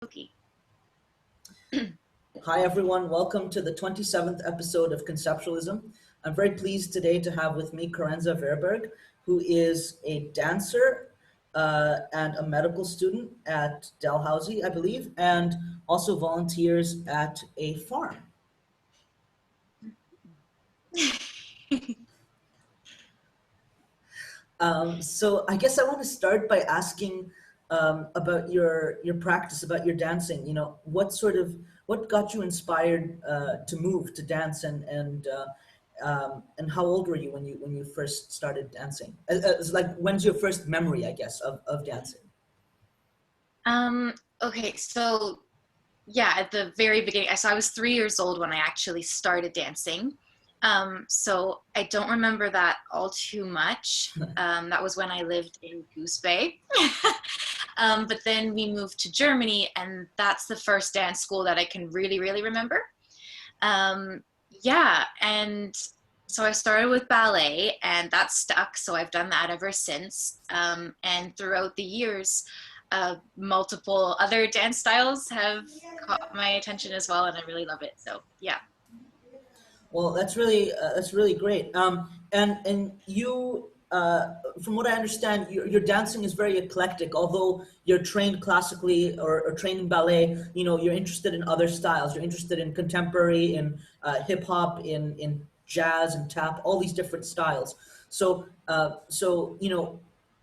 Okay. Hi everyone, welcome to the 27th episode of Conceptualism. I'm very pleased today to have with me Kerenza Verburg, who is a dancer and a medical student at Dalhousie, I believe, and also volunteers at a farm. So I guess I want to start by asking about your practice, about your dancing. You know, what got you inspired to move to dance, and how old were you when you first started dancing? It's like, when's your first memory, I guess, of dancing? Okay, so yeah, at the very beginning, so I was 3 years old when I actually started dancing. So I don't remember that all too much. That was when I lived in Goose Bay. But then we moved to Germany, and that's the first dance school that I can really remember. Yeah, and so I started with ballet, and that stuck. So I've done that ever since. And throughout the years, multiple other dance styles have caught my attention as well, and I really love it. So yeah. Well, that's really great. And you, from what I understand, your dancing is very eclectic. Although you're trained classically or trained in ballet, you know, you're interested in other styles. You're interested in contemporary, in hip hop, in jazz and tap, all these different styles. So you know,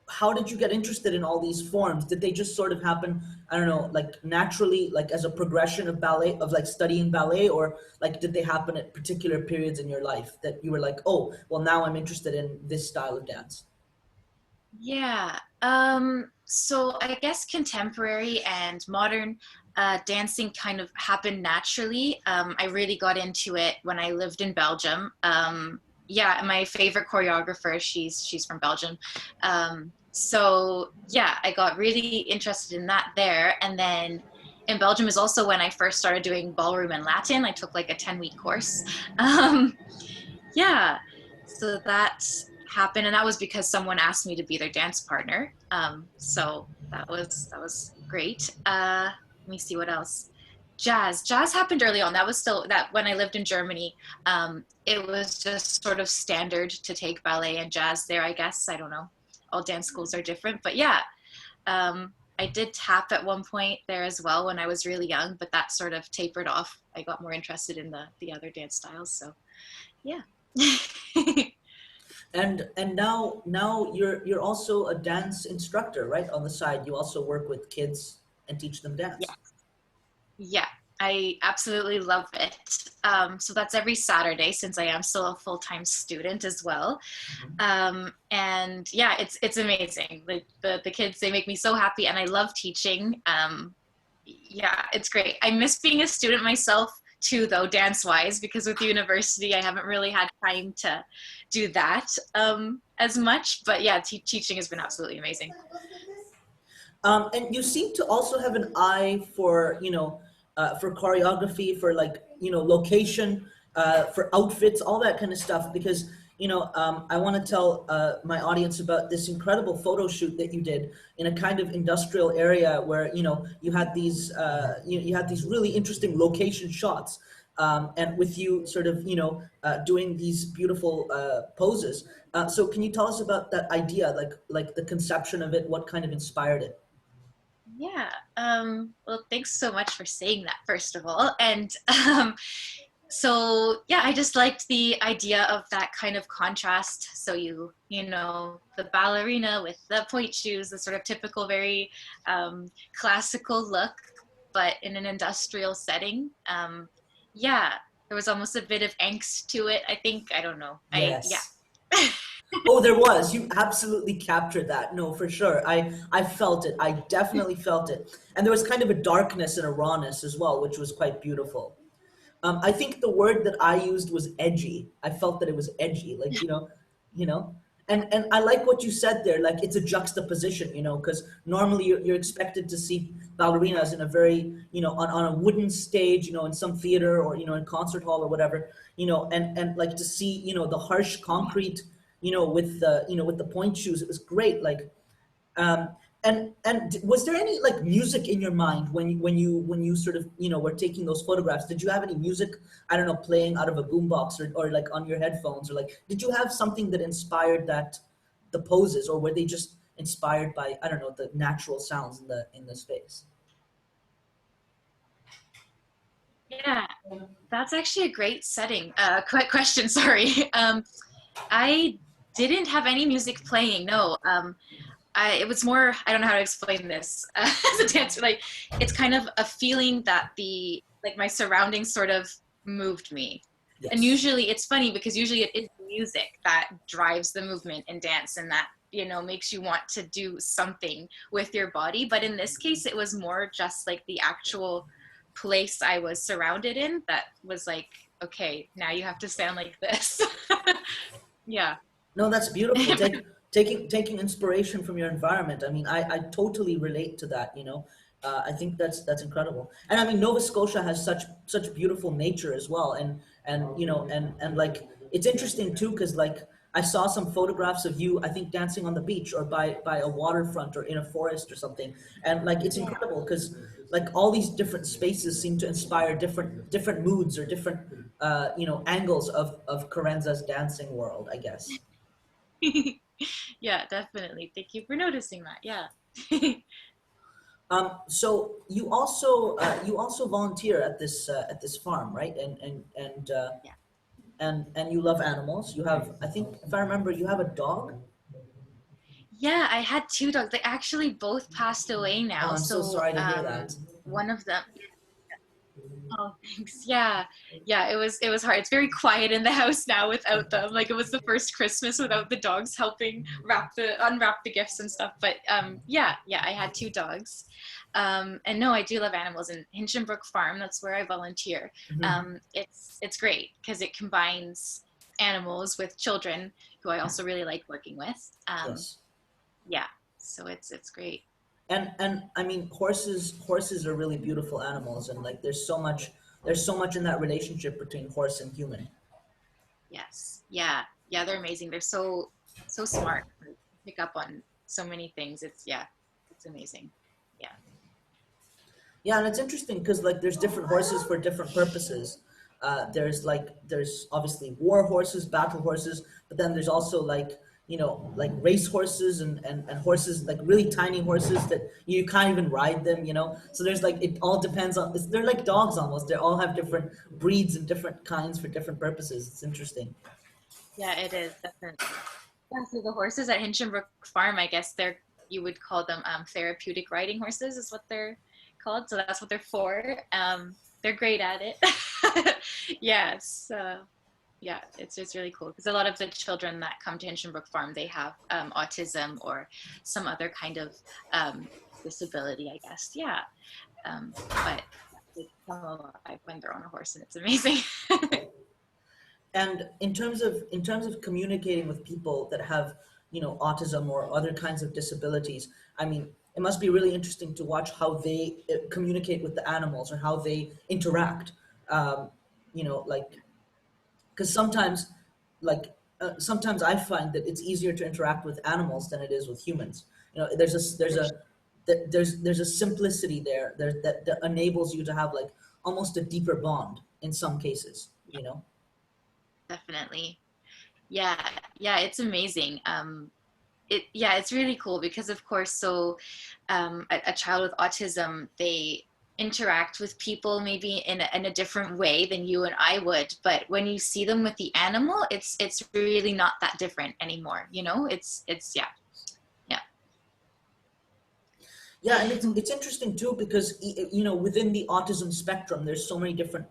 how did you get interested in all these forms? Did they just sort of happen, I don't know, like naturally, like as a progression of ballet, of like studying ballet, or like did they happen at particular periods in your life that you were like, oh, well, now I'm interested in this style of dance? Yeah. So I guess contemporary and modern dancing kind of happened naturally. I really got into it when I lived in Belgium. Yeah, my favorite choreographer, she's from Belgium. So yeah, I got really interested in that there. And then in Belgium is also when I first started doing ballroom and Latin. I took like a 10-week course. Um, yeah, so that happened, and that was because someone asked me to be their dance partner. So that was great. Let me see what else. Jazz happened early on. That was still that when I lived in Germany. It was just sort of standard to take ballet and jazz there. I guess I don't know. All dance schools are different, but yeah. I did tap at one point there as well when I was really young, but that sort of tapered off. I got more interested in the other dance styles. So yeah. And now you're also a dance instructor, right? On the side, you also work with kids and teach them Yeah, dance. yeah, I absolutely love it. So that's every Saturday since I am still a full-time student as well. Mhm. And yeah, it's amazing. Like the kids, they make me so happy, and I love teaching. Yeah, it's great. I miss being a student myself too, though, dance-wise, because with university, I haven't really had time to do that as much. But yeah, teaching has been absolutely amazing. And you seem to also have an eye for, you know, for choreography, for like, you know, location, for outfits, all that kind of stuff. Because, you know, I want to tell my audience about this incredible photo shoot that you did in a kind of industrial area where, you know, you had these really interesting location shots. And with you sort of, you know, doing these beautiful poses. So can you tell us about that idea, like the conception of it, what kind of inspired it? Yeah. Well, thanks so much for saying that, first of all. And so, yeah, I just liked the idea of that kind of contrast. So you know, the ballerina with the point shoes, the sort of typical, very classical look, but in an industrial setting. Yeah, there was almost a bit of angst to it. I think. I don't know. Yeah. Yes. Oh, there was. You absolutely captured that. No, for sure. I felt it. I definitely felt it. And there was kind of a darkness and a rawness as well, which was quite beautiful. I think the word that I used was edgy. I felt that it was edgy, like, you know. And I like what you said there, like it's a juxtaposition, you know, because normally you're expected to see ballerinas in a very, you know, on a wooden stage, you know, in some theater or, you know, in concert hall or whatever, you know, and like to see, you know, the harsh concrete, you know, with the, you know, with the point shoes, it was great. Like, um, And was there any like music in your mind when you sort of were taking those photographs? Did you have any music, I don't know, playing out of a boombox or like on your headphones, or like did you have something that inspired that the poses, or were they just inspired by, I don't know, the natural sounds in the space? Yeah, that's actually a great setting. Quick question, sorry. I didn't have any music playing. No, it was more. I don't know how to explain this as a dancer. Like, it's kind of a feeling that the like my surroundings sort of moved me. And Yes. usually, it's funny because usually it is music that drives the movement in dance, and that makes you want to do something with your body. But in this case, it was more just like the actual place I was surrounded in that was like, okay, now you have to sound like this. Yeah. No, that's beautiful. Taking inspiration from your environment. I mean, I totally relate to that. I think that's incredible. And I mean, Nova Scotia has such beautiful nature as well. And like it's interesting too, because like I saw some photographs of you, I think dancing on the beach or by a waterfront or in a forest or something. And like it's incredible because like all these different spaces seem to inspire different moods or different angles of Kerenza's dancing world, I guess. Yeah, definitely. Thank you for noticing that. Yeah. So you also volunteer at this farm, right? Yeah. And you love animals. You have, I think, if I remember, you have a dog. Yeah, I had two dogs. They actually both passed away Oh, now. I'm so So sorry to hear that. one of them, oh, thanks. Yeah. Yeah, it was hard. It's very quiet in the house now without them. Like, it was the first Christmas without the dogs helping unwrap the gifts and stuff. But yeah, yeah, I had two dogs. And no, I do love animals. And Hinchinbrook Farm, that's where I volunteer. Hmm. It's great because it combines animals with children who I also really like working with. Yes. Yeah, so it's great. And I mean, horses are really beautiful animals, and like there's so much in that relationship between horse and human. Yes, yeah, yeah, they're amazing. They're so smart. They pick up on so many things. It's amazing. Yeah, Yeah, and it's interesting because like there's different horses for different purposes. There's obviously war horses, battle horses, but then there's also like like race horses and horses like really tiny horses that you can't even ride them. So there's like it all depends on. They're like dogs almost. They all have different breeds and different kinds for different purposes. It's interesting. yeah, it is definitely. Yeah, so the horses at Hinchinbrook Farm, I guess you would call them therapeutic riding horses, is what they're called. So that's what they're for. They're great at it. Yes. Yeah, it's really cool because a lot of the children that come to Hinchinbrook Farm, they have autism or some other kind of disability, I guess. Yeah, but they come alive when they're on a horse, and it's amazing. And in terms of communicating with people that have autism or other kinds of disabilities, I mean, it must be really interesting to watch how they communicate with the animals or how they interact. um, like because sometimes I find that it's easier to interact with animals than it is with humans. There's a simplicity there that enables you to have like almost a deeper bond in some cases. Definitely. Yeah, yeah, it's amazing. Yeah, it's really cool because of course, so a child with autism, they interact with people maybe in a different way than you and I would, but when you see them with the animal, it's really not that different anymore, it's yeah, yeah. Yeah, and it's interesting too because within the autism spectrum, there's so many different.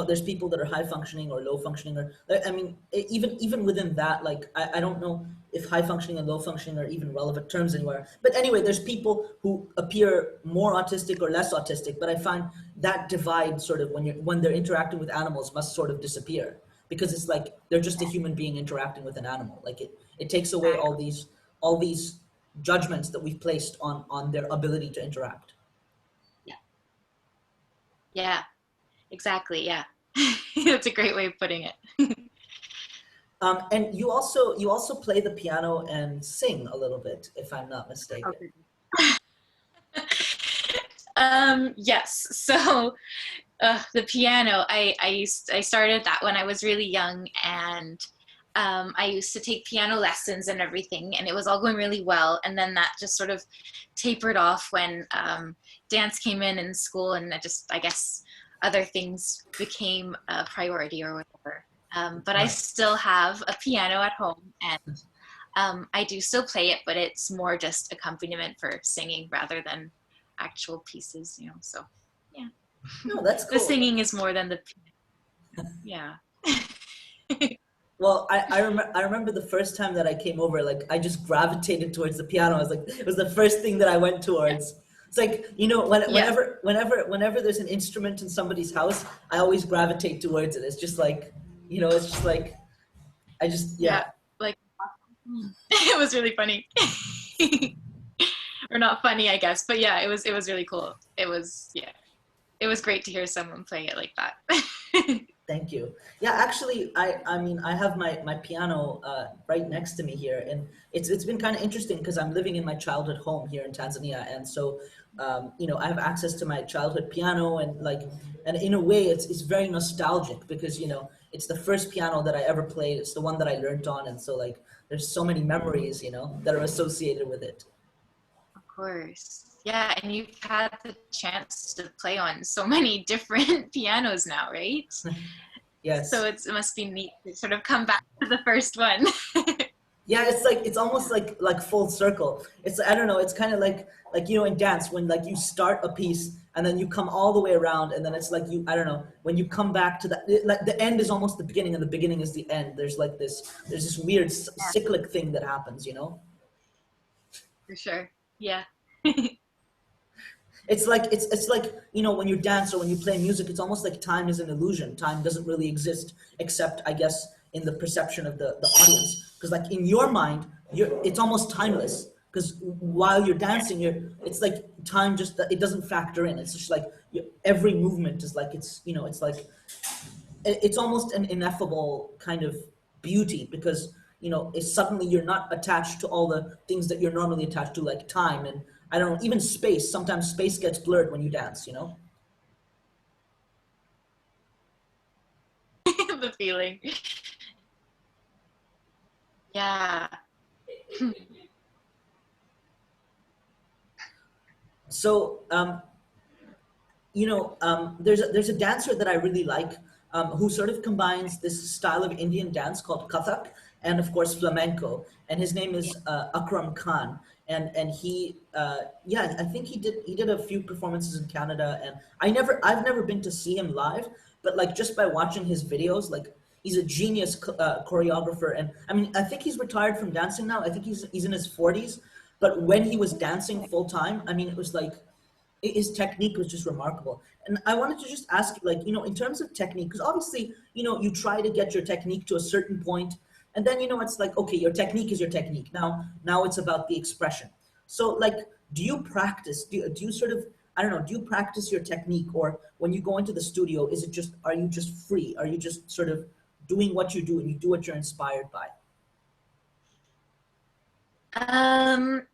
There's people that are high functioning or low functioning, or I mean, even within that, like I don't know if high functioning and low functioning are even relevant terms anywhere. But anyway, there's people who appear more autistic or less autistic. But I find that divide sort of when they're interacting with animals must sort of disappear because it's like they're just a human being interacting with an animal. Like it takes away all these judgments that we've placed on their ability to interact. Yeah, yeah, exactly, yeah. That's a great way of putting it. And you also play the piano and sing a little bit, if I'm not mistaken. Okay. Yes. So the piano, I started that when I was really young, and I used to take piano lessons and everything, and it was all going really well. And then that just sort of tapered off when dance came in school, and I guess other things became a priority or whatever. But I Right. still have a piano at home, and I do still play it, but it's more just accompaniment for singing rather than actual pieces, you know. So yeah, No, that's the cool. singing is more than the yeah. Well, I remember the first time that I came over, like I just gravitated towards the piano. I was like, it was the first thing that I went towards. It's like, Yeah, whenever there's an instrument in somebody's house, I always gravitate towards it. It's just like, it's just like, yeah. yeah. Like it was really funny, or not funny, I guess. But yeah, it was really cool. It was great to hear someone playing it like that. Thank you. Yeah, actually, I mean, I have my piano right next to me here, and it's been kind of interesting because I'm living in my childhood home here in Tanzania, and so I have access to my childhood piano, and like, and in a way, it's very nostalgic because it's the first piano that I ever played. It's the one that I learned on, and so like, there's so many memories, that are associated with it. Of course. Yeah, and you've had the chance to play on so many different pianos now, right? So Yes. it must be neat to sort of come back to the first one. Yeah, it's like it's almost like full circle. It's I don't know. It's kind of like in dance when like you start a piece and then you come all the way around and then it's like I don't know, when you come back to like the end is almost the beginning and the beginning is the end. There's this weird Yeah, cyclic thing that happens. for sure. Yeah. It's like when you dance or when you play music, it's almost like time is an illusion. Time doesn't really exist except I guess in the perception of the audience. Because like in your mind, it's almost timeless. Because while you're dancing, it's like time just it doesn't factor in. It's just like every movement is like it's like it's almost an ineffable kind of beauty because it's suddenly you're not attached to all the things that you're normally attached to like time and I don't know even space. Sometimes space gets blurred when you dance. The feeling. Yeah. So there's a dancer that I really like who sort of combines this style of Indian dance called Kathak and of course flamenco, and his name is Akram Khan, and yeah, I think he did a few performances in Canada, and I've never been to see him live, but like just by watching his videos, like he's a genius choreographer, and I mean I think he's retired from dancing now. I think he's in his 40s, but when he was dancing full time, I mean it was like his technique was just remarkable. And I wanted to just ask you, like, in terms of technique, because obviously, you try to get your technique to a certain point, and then, it's like, okay, your technique is your technique. Now it's about the expression. So, like, do you practice? Do you sort of, I don't know, do you practice your technique, or when you go into the studio, are you just free? Are you just sort of doing what you do and you do what you're inspired by? Um,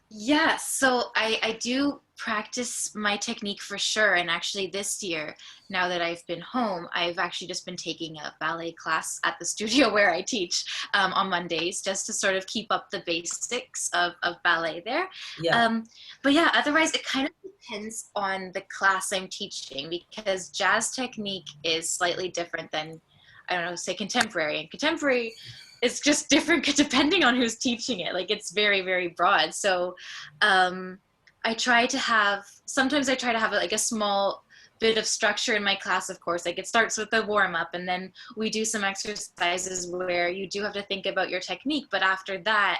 Yeah, so I do practice my technique for sure. And actually, this year, now that I've been home, I've actually just been taking a ballet class at the studio where I teach on Mondays, just to sort of keep up the basics of ballet there. Yeah. Um, but yeah, otherwise, it kind of depends on the class I'm teaching because jazz technique is slightly different than, I don't know, say contemporary. And contemporary it's just different depending on who's teaching it. Like it's very, very broad. So um, sometimes I try to have like a small bit of structure in my class, of course. Like it starts with the warm up and then we do some exercises where you do have to think about your technique. But after that,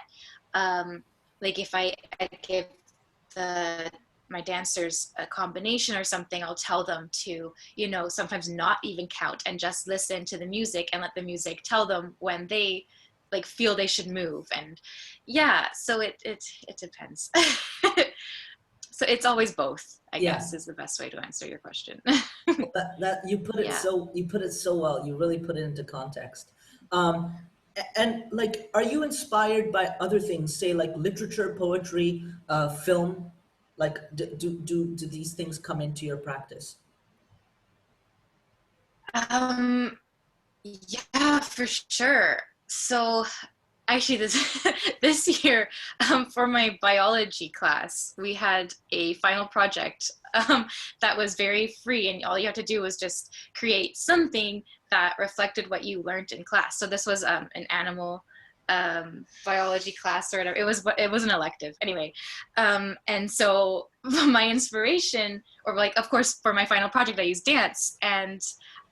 um, like if I give the my dancers a combination or something, I'll tell them to, sometimes not even count and just listen to the music and let the music tell them when they like feel they should move. And yeah, so it depends. So it's always both, I Yeah. guess, is the best way to answer your question. That Yeah. you put it so well. You really put it into context. Um, and like, are you inspired by other things, say like literature, poetry, film? Like, do these things come into your practice? Um, yeah, for sure. So actually, this this year, for my biology class, we had a final project that was very free, and all you have to do was just create something that reflected what you learned in class. So this was an animal biology class or whatever. It was an elective anyway, and so my inspiration, or like, of course, for my final project, I used dance, and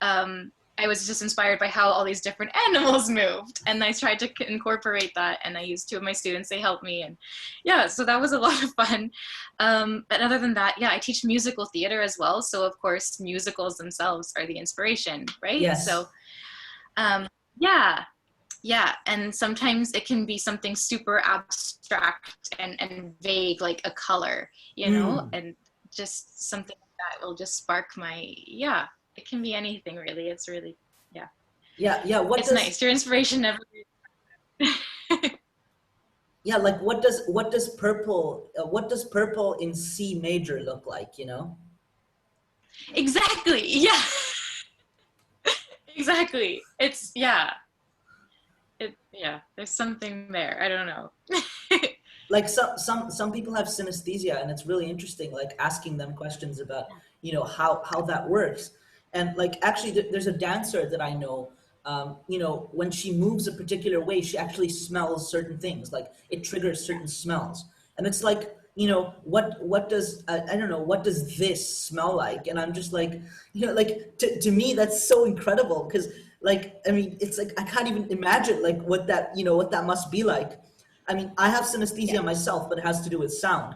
um, I was just inspired by how all these different animals moved, and I tried to incorporate that. And I used two of my students; they helped me, and yeah, so that was a lot of fun. But other than that, yeah, I teach musical theater as well. So of course, musicals themselves are the inspiration, right? Yes. So um, yeah, yeah, and sometimes it can be something super abstract and vague, like a color, Mm. and just something that will just spark my, yeah, it can be anything really. It's really, yeah, Yeah, yeah. What it's does nice. Your inspiration never. yeah, like what does purple in C major look like, you know? Exactly. Yeah. Exactly. It's yeah. Yeah. There's something there. I don't know. Like some people have synesthesia, and it's really interesting, like asking them questions about, how that works. And like actually there's a dancer that I know, when she moves a particular way, she actually smells certain things, like it triggers certain smells. And it's like, what does I don't know, what does this smell like? And I'm just like, like to me that's so incredible, because like, I mean, it's like I can't even imagine like what that must be like. I mean, I have Yeah. synesthesia myself, but it has to do with sound,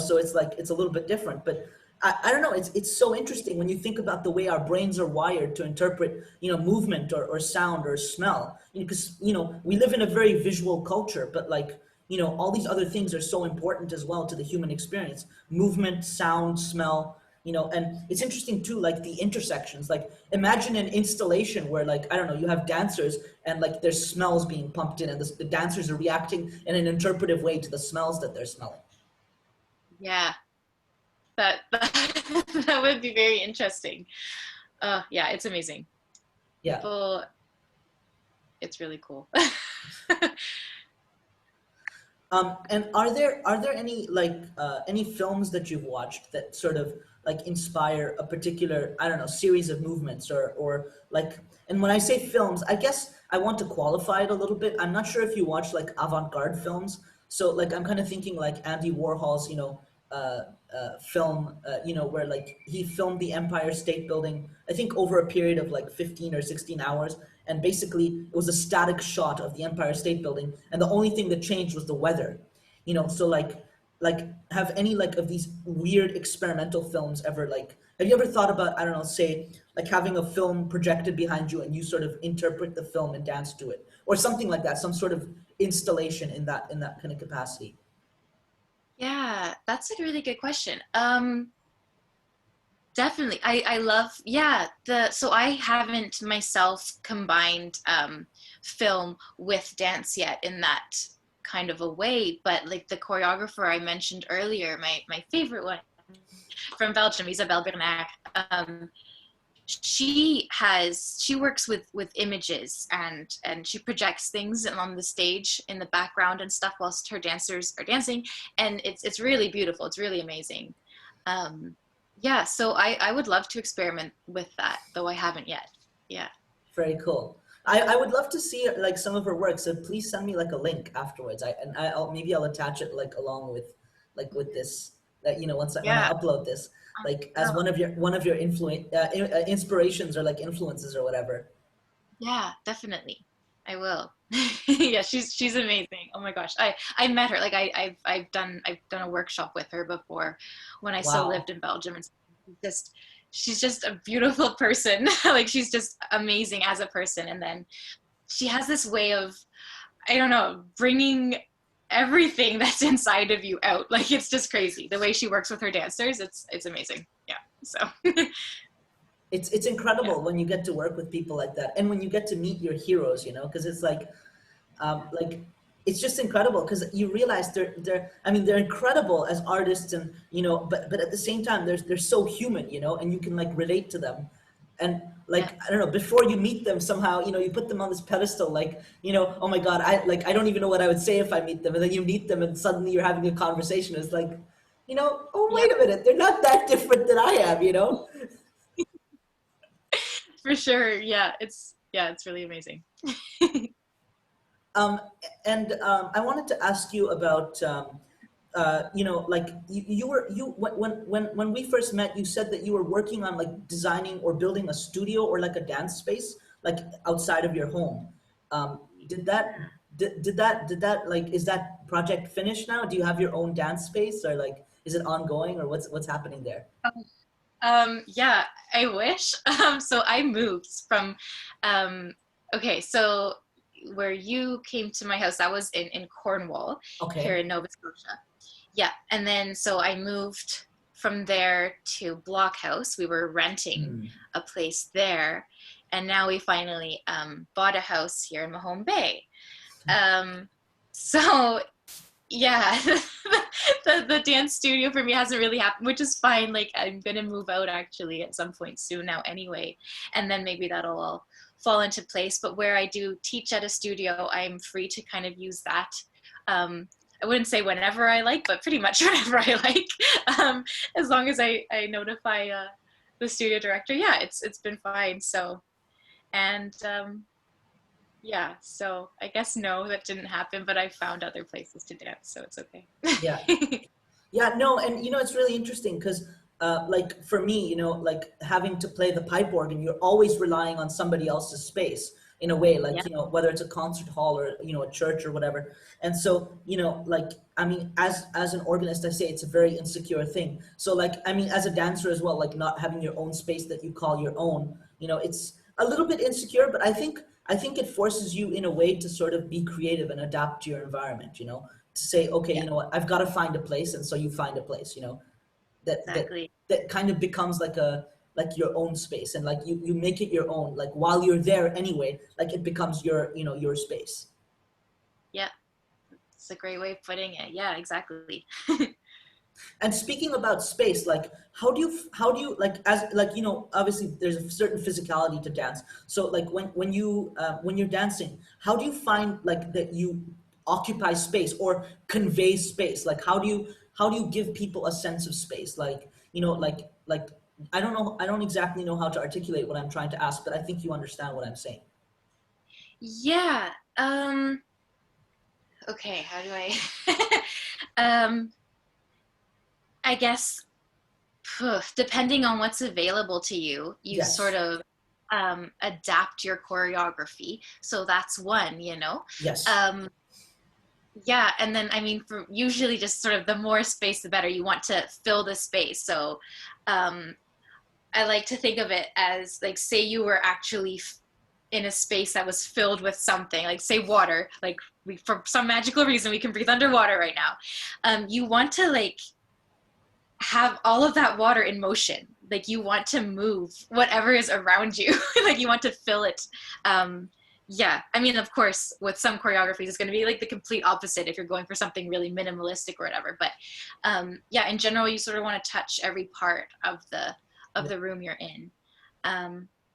so it's like it's a little bit different. But I don't know, it's so interesting when you think about the way our brains are wired to interpret, movement or sound or smell. Because we live in a very visual culture, but like, all these other things are so important as well to the human experience. Movement, sound, smell, and it's interesting too, like the intersections. Like imagine an installation where, like, I don't know, you have dancers and like there's smells being pumped in, and the dancers are reacting in an interpretive way to the smells that they're smelling. Yeah. That would be very interesting. Yeah, it's amazing. Yeah. People, it's really cool. And are there any films that you've watched that sort of like inspire a particular, I don't know, series of movements, or like, and when I say films, I guess I want to qualify it a little bit. I'm not sure if you watch like avant-garde films. So like I'm kind of thinking like Andy Warhol's, film, where like he filmed the Empire State Building, I think over a period of like 15 or 16 hours. And basically, it was a static shot of the Empire State Building, and the only thing that changed was the weather. So like have any like of these weird experimental films ever, like, have you ever thought about, I don't know, say like having a film projected behind you and you sort of interpret the film and dance to it, or something like that, some sort of installation in that kind of capacity? Yeah, that's a really good question. Definitely. I love, yeah, so I haven't myself combined film with dance yet in that kind of a way, but like the choreographer I mentioned earlier, my favorite one from Belgium, Isabelle Bernard, she works with images, and she projects things on the stage in the background and stuff whilst her dancers are dancing, and it's really beautiful. It's really amazing. um yeah, so I would love to experiment with that, though I haven't yet. Yeah. Very cool. I would love to see like some of her work. So please send me like a link afterwards. I'll maybe I'll attach it like along with with this. That once when I Yeah. upload this, like as Oh, one of your inspirations or like influences or whatever. yeah, definitely. I will. Yeah, she's amazing. Oh my gosh. I met her. Like I've done a workshop with her before when I still lived Wow. in Belgium, and just she's just a beautiful person. Like she's just amazing as a person, and then she has this way of, I don't know, bringing everything that's inside of you out. Like it's just crazy. The way she works with her dancers, it's amazing. Yeah. So, It's yeah. incredible when you get to work with people like that, and when you get to meet your heroes, because it's like, like it's just incredible because you realize they're I mean they're incredible as artists, and but at the same time they're so human, and you can like relate to them. And Yeah. like I don't know, before you meet them somehow, you put them on this pedestal, like, oh my god, I don't even know what I would say if I meet them. And then you meet them and suddenly you're having a conversation. It's like, oh Yeah, wait a minute, they're not that different than I am. for sure. It's really amazing. Um, and I wanted to ask you about, like you were you when we first met, you said that you were working on like designing or building a studio or like a dance space like outside of your home. Did that did that like is that project finished now? Do you have your own dance space, or like is it ongoing, or what's happening there? Yeah, I wish. So I moved from, okay, so where you came to my house, that was in Cornwall, here Okay. in Nova Scotia. Yeah, and then so I moved from there to Blockhouse. We were renting Hmm. a place there, and now we finally bought a house here in Mahone Bay. Um, so yeah, the dance studio for me hasn't really happened, which is fine. Like I'm gonna move out actually at some point soon now anyway, and then maybe that'll all fall into place. But where I do teach at a studio, I'm free to kind of use that. I wouldn't say whenever I like, but pretty much whenever I like, as long as I notify the studio director. Yeah, it's been fine. So and yeah, so I guess no, that didn't happen, but I found other places to dance, so it's okay. Yeah. Yeah, no, and it's really interesting because, like for me, like having to play the pipe organ, you're always relying on somebody else's space in a way, Yeah, like whether it's a concert hall or a church or whatever. And so, like I mean, as an organist, I say it's a very insecure thing. So, like I mean, as a dancer as well, like not having your own space that you call your own, it's a little bit insecure, but I think it forces you in a way to sort of be creative and adapt to your environment. To say, okay, yeah, you know what, I've got to find a place, and so you find a place, that exactly. that kind of becomes like your own space, and like you make it your own. Like while you're there anyway, like it becomes your space. Yeah, it's a great way of putting it. Yeah, exactly. And speaking about space, like how do you like as like obviously there's a certain physicality to dance. So like when you're dancing, how do you find like that you occupy space or convey space? Like how do you give people a sense of space? Like like I don't exactly know how to articulate what I'm trying to ask, but I think you understand what I'm saying. Yeah. Okay, how do I um I guess depending on what's available to you, you sort Yes. of adapt your choreography. So that's one. Yes. Um yeah, and then I mean for usually just sort of the more space the better. You want to fill the space. So um I like to think of it as like, say you were actually in a space that was filled with something, like say water, like for some magical reason we can breathe underwater right now. You want to like have all of that water in motion. Like you want to move whatever is around you. Like you want to fill it. Yeah, I mean, of course, with some choreographies, it's going to be like the complete opposite if you're going for something really minimalistic or whatever. But yeah, in general, you sort of want to touch every part of the room you're in.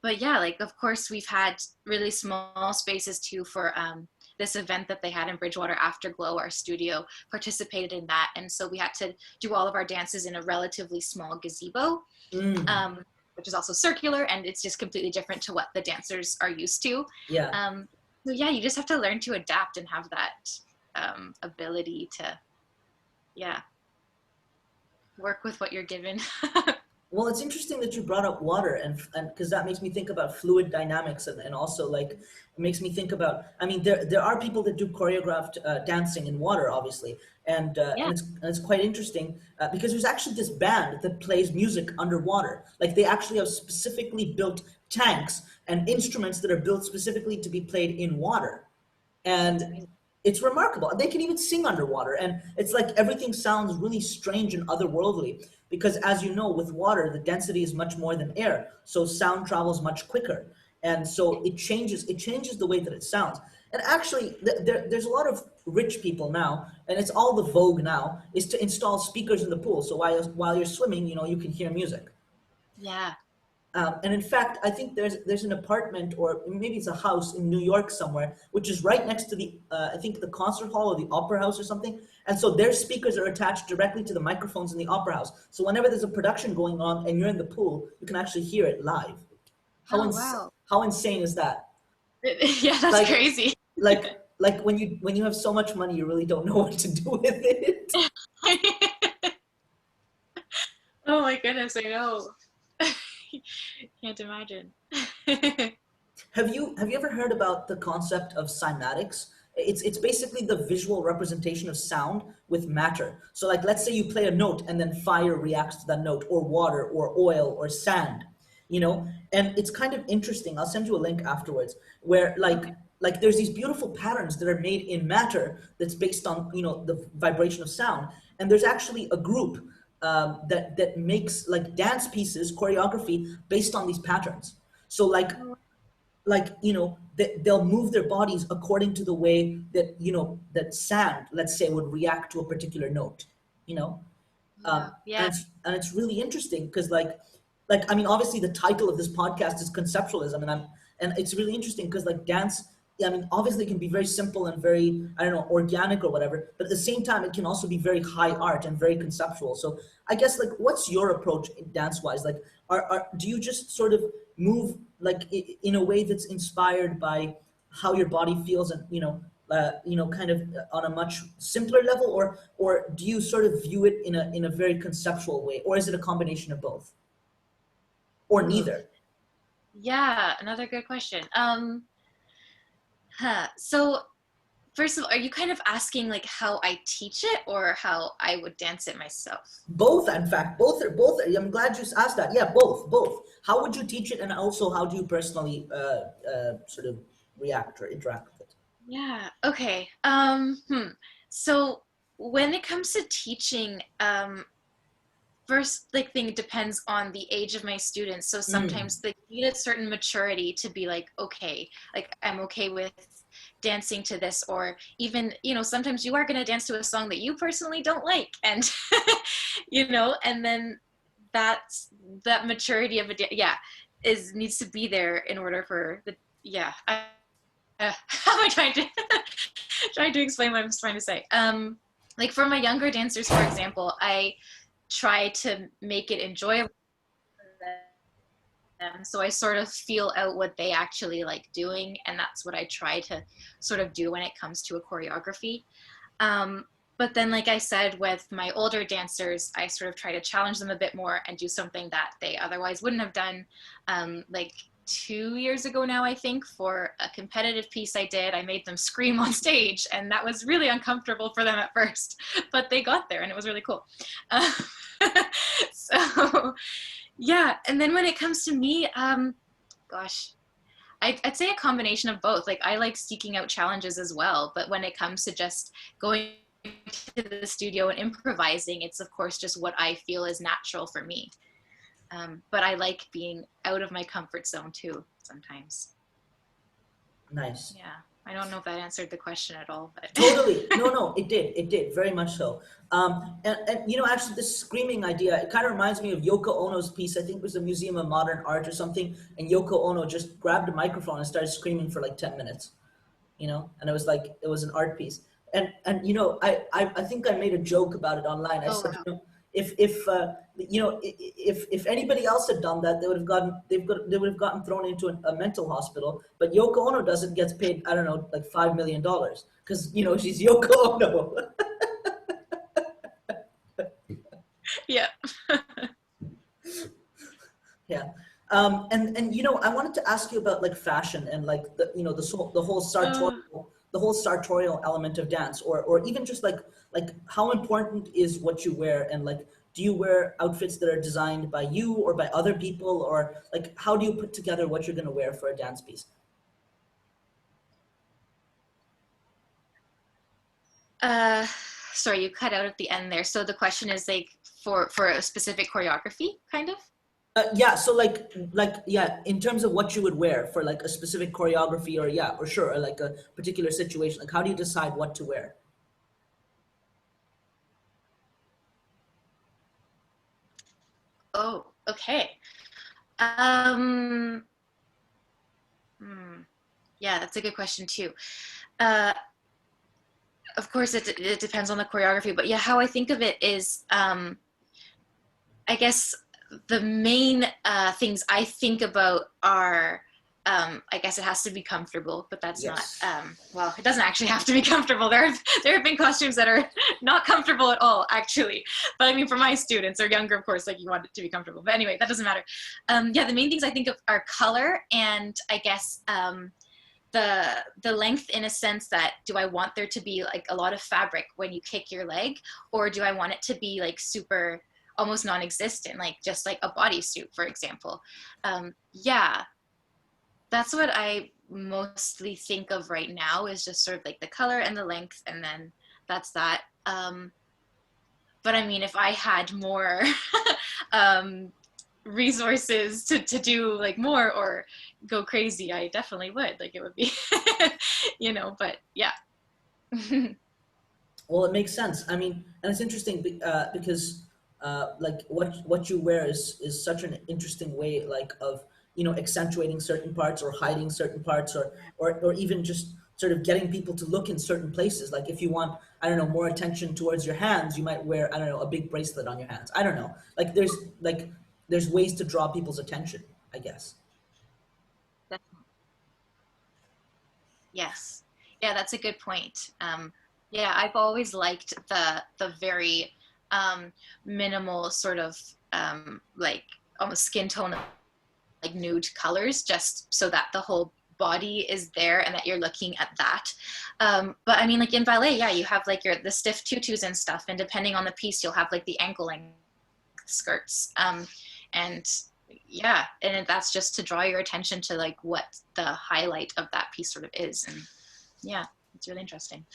But yeah, like of course, we've had really small spaces too for this event that they had in Bridgewater, Afterglow. Our studio participated in that, and so we had to do all of our dances in a relatively small gazebo, Mm, um, which is also circular, and it's just completely different to what the dancers are used to. yeah. Um, so yeah, you just have to learn to adapt and have that ability to, yeah, work with what you're given. Well, it's interesting that you brought up water, and because that makes me think about fluid dynamics, and also like it makes me think about. I mean, there are people that do choreographed dancing in water, obviously, and Yeah, it's quite interesting because there's actually this band that plays music underwater. Like they actually have specifically built tanks and instruments that are built specifically to be played in water, that's and amazing. it's remarkable. They can even sing underwater, and it's like everything sounds really strange and otherworldly because, as you know, with water, the density is much more than air, so sound travels much quicker, and so it changes the way that it sounds. And actually, there's a lot of rich people now, and it's all the vogue now, is to install speakers in the pool. So while you're swimming, you know, you can hear music. Yeah. And in fact, I think there's an apartment, or maybe it's a house in New York somewhere, which is right next to the I think the concert hall or the opera house or something. And so their speakers are attached directly to the microphones in the opera house. So whenever there's a production going on and you're in the pool, you can actually hear it live. Oh, wow. How insane is that? Yeah, that's Like crazy. like when you have so much money, you really don't know what to do with it. Oh my goodness, I know. Can't imagine. Have you ever heard about the concept of cymatics? It's basically the visual representation of sound with matter. So like let's say you play a note and then fire reacts to that note, or water or oil or sand, you know? And it's kind of interesting. I'll send you a link afterwards where Okay. like there's these beautiful patterns that are made in matter that's based on, you know, the vibration of sound. And there's actually a group that makes like dance pieces, choreography based on these patterns. So Oh, you know, they'll move their bodies according to the way that, you know, that sand, let's say, would react to a particular note, you know. wow. Yeah. And it's really interesting because I mean, obviously the title of this podcast is conceptualism, and it's really interesting because like dance, yeah, I mean, obviously it can be very simple and very, I don't know, organic or whatever, but at the same time it can also be very high art and very conceptual. So I guess like what's your approach dance wise? Like do you just sort of move like in a way that's inspired by how your body feels, and you know, kind of on a much simpler level, or do you sort of view it in a very conceptual way, or is it a combination of both, or Ooh. neither? Yeah, another good question. So first of all, are you kind of asking like how I teach it or how I would dance it myself? Both, in fact, both. I'm glad you asked that. Yeah, both. How would you teach it, and also how do you personally sort of react or interact with it? Yeah. Okay. So when it comes to teaching, first like thing depends on the age of my students. So Mm, sometimes they need a certain maturity to be okay, like I'm okay with dancing to this, or even, sometimes you are going to dance to a song that you personally don't like, and and then that's that maturity of yeah, is needs to be there in order for the yeah. How am I trying to trying to explain what I'm trying to say? Like for my younger dancers, for example, I try to make it enjoyable for them. So I sort of feel out what they actually like doing, and that's what I try to sort of do when it comes to a choreography. Um, but then, like I said, with my older dancers, I sort of try to challenge them a bit more and do something that they otherwise wouldn't have done. Like 2 years ago now, I think, for a competitive piece I did, I made them scream on stage, and that was really uncomfortable for them at first, but they got there and it was really cool. Uh, so, yeah. And then when it comes to me, gosh, I'd say a combination of both. Like I like seeking out challenges as well, but when it comes to just going to the studio and improvising, it's of course just what I feel is natural for me. But I like being out of my comfort zone too sometimes. nice. Yeah, I don't know if that answered the question at all, but Totally. No, no, it did, very much so. And you know, actually, this screaming idea, it kind of reminds me of Yoko Ono's piece. I think it was the Museum of Modern Art or something. And Yoko Ono just grabbed a microphone and started screaming for like 10 minutes, you know, and it was like, it was an art piece. And you know, I think I made a joke about it online. I oh said, wow. you know, if you know, if anybody else had done that, they would have gotten thrown into a mental hospital. But Yoko Ono does it, gets paid, I don't know, like $5 million because, you know, she's Yoko Ono. Yeah. Yeah. And you know, I wanted to ask you about like fashion and like the, you know, Uh, the whole sartorial element of dance, or even just like how important is what you wear, and like do you wear outfits that are designed by you or by other people, or like how do you put together what you're going to wear for a dance piece? uh, sorry, you cut out at the end there. So the question is like for a specific choreography, kind of. Yeah, so yeah, in terms of what you would wear for like a specific choreography, or yeah, or sure, or like a particular situation, like how do you decide what to wear? Oh, okay. Um, hmm, yeah, that's a good question too. Uh, of course, it depends on the choreography, but yeah, how I think of it is, I guess the main things I think about are, I guess it has to be comfortable, but that's not, Yes. well, it doesn't actually have to be comfortable. There have been costumes that are not comfortable at all, actually. But I mean, for my students or younger, of course, like you want it to be comfortable. But anyway, that doesn't matter. Yeah, the main things I think of are color and I guess the length, in a sense that, do I want there to be like a lot of fabric when you kick your leg, or do I want it to be like super almost non-existent, like just like a bodysuit, for example? Yeah, that's what I mostly think of right now, is just sort of like the color and the length, and then that's that. But I mean, if I had more um, resources to do like more or go crazy, I definitely would. Like it would be, but yeah. Well, it makes sense. I mean, and it's interesting because like what you wear is such an interesting way, like of accentuating certain parts or hiding certain parts, or even just sort of getting people to look in certain places. Like if you want, I don't know, more attention towards your hands, you might wear, I don't know, a big bracelet on your hands. I don't know. There's ways to draw people's attention, I guess. Yes. Yeah, that's a good point. Yeah, I've always liked the very um, minimal sort of like almost skin tone, like nude colors, just so that the whole body is there and that you're looking at that. But I mean, like in ballet, yeah, you have like the stiff tutus and stuff, and depending on the piece, you'll have like the ankle length skirts. And yeah, and that's just to draw your attention to like what the highlight of that piece sort of is. And yeah, it's really interesting.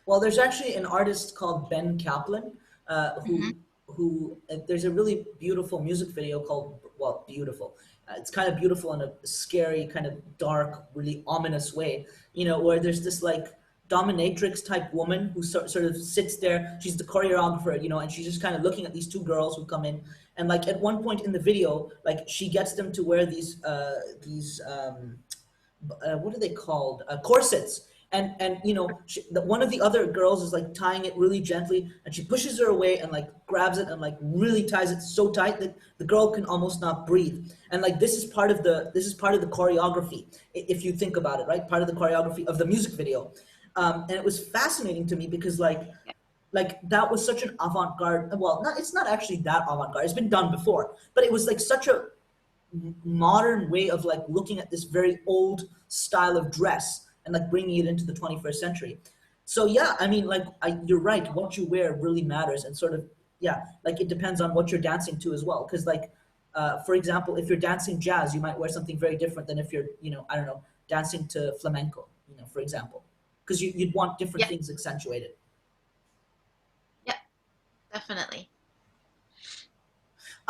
Well, there's actually an artist called Ben Kaplan, Mm-hmm. there's a really beautiful music video called, well, beautiful. It's kind of beautiful in a scary, kind of dark, really ominous way. Where there's this like dominatrix type woman who sort of sits there. She's the choreographer, and she's just kind of looking at these two girls who come in, and like at one point in the video, like she gets them to wear these what are they called, corsets, and one of the other girls is like tying it really gently, and she pushes her away and like grabs it and like really ties it so tight that the girl can almost not breathe. And like this is part of the choreography, if you think about it, right? Part of the choreography of the music video. And it was fascinating to me because like that was such an avant-garde, well, not, it's not actually that avant-garde, it's been done before, but it was like such a modern way of like looking at this very old style of dress and like bringing it into the 21st century. So yeah, I mean, like you're right. What you wear really matters, and sort of, yeah, like it depends on what you're dancing to as well. Because like, for example, if you're dancing jazz, you might wear something very different than if you're, I don't know, dancing to flamenco, for example, because you'd want different Yeah, things accentuated. yeah, definitely.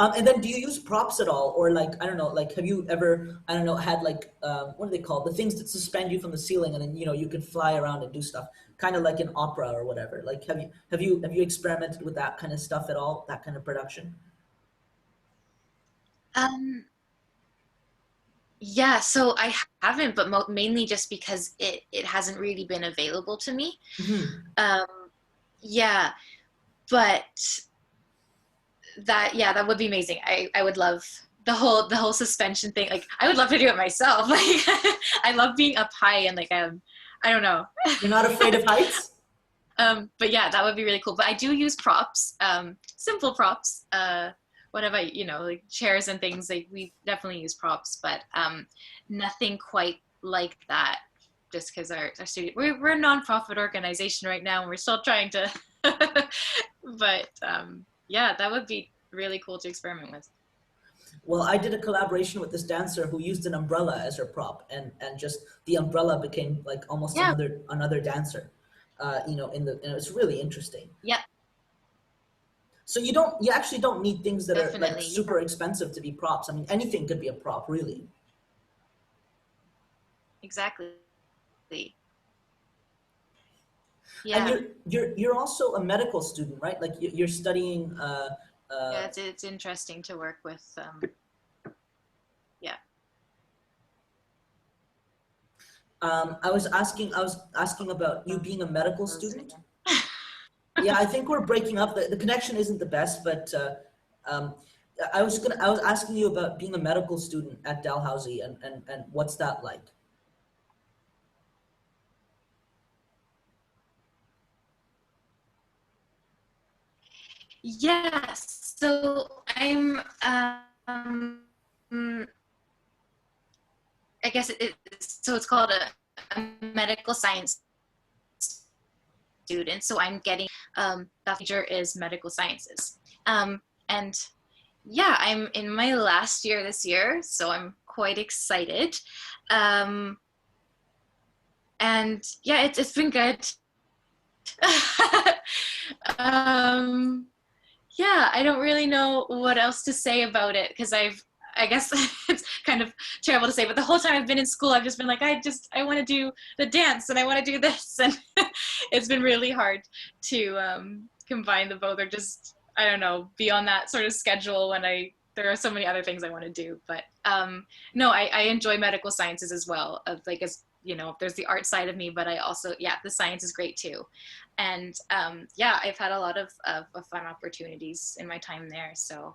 And then, do you use props at all, or like I don't know, like have you ever, I don't know, had like what are they called? The things that suspend you from the ceiling, and then you can fly around and do stuff, kind of like in opera or whatever. Like have you experimented with that kind of stuff at all? That kind of production? Um, yeah, so I haven't, but mainly just because it hasn't really been available to me. Hmm. Um, yeah, but yeah, that would be amazing. I would love the whole suspension thing. Like I would love to do it myself. Like I love being up high and like I don't know. You're not afraid of heights? But yeah, that would be really cool. But I do use props, simple props. What have I, like chairs and things. Like we definitely use props, but nothing quite like that. Just because our studio, we're a nonprofit organization right now, and we're still trying to. But yeah, that would be really cool to experiment with. Well, I did a collaboration with this dancer who used an umbrella as her prop, and just the umbrella became like almost Yeah, another dancer. And it's really interesting. yeah, So you actually don't need things that are like Definitely. Yeah, super expensive to be props. I mean, anything could be a prop, really. exactly. And Yeah. you're also a medical student, right? Like you're studying. Uh, Yeah, it's interesting to work with. Yeah. I was asking about you being a medical Close it student. again. Yeah, I think we're breaking up. The connection isn't the best, but um, I was asking you about being a medical student at Dalhousie and what's that like? Yes. So I'm I guess so it's called a medical science student. So I'm getting the major is medical sciences. And yeah, I'm in my last year this year, so I'm quite excited. Um, and yeah, it's been good. um, yeah, I don't really know what else to say about it because I guess it's kind of terrible to say, but the whole time I've been in school, I've just been like, I want to do the dance and I want to do this. And it's been really hard to combine the both or just, I don't know, be on that sort of schedule when there are so many other things I want to do. But no, I enjoy medical sciences as well. Like, as you know, there's the art side of me, but I also, yeah, the science is great too. And yeah, I've had a lot of fun opportunities in my time there. So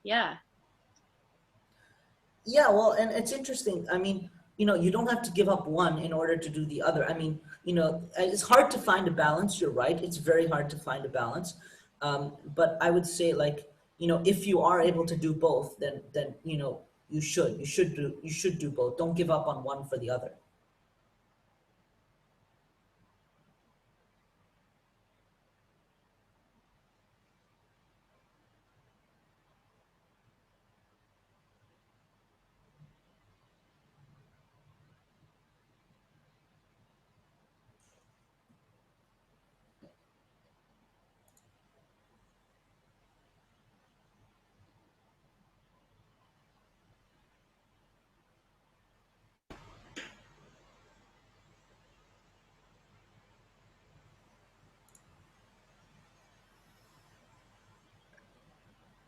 yeah. Yeah, well, and it's interesting. I mean, you don't have to give up one in order to do the other. I mean, it's hard to find a balance. You're right. It's very hard to find a balance. But I would say, like, if you are able to do both, then you should do both. Don't give up on one for the other.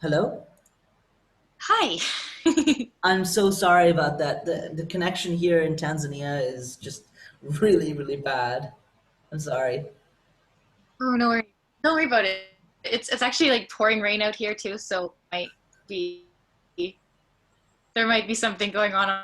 Hello? Hi. I'm so sorry about that. The connection here in Tanzania is just really, really bad. I'm sorry. Oh, no worries. Don't worry about it. It's actually like pouring rain out here too, so be there might be something going on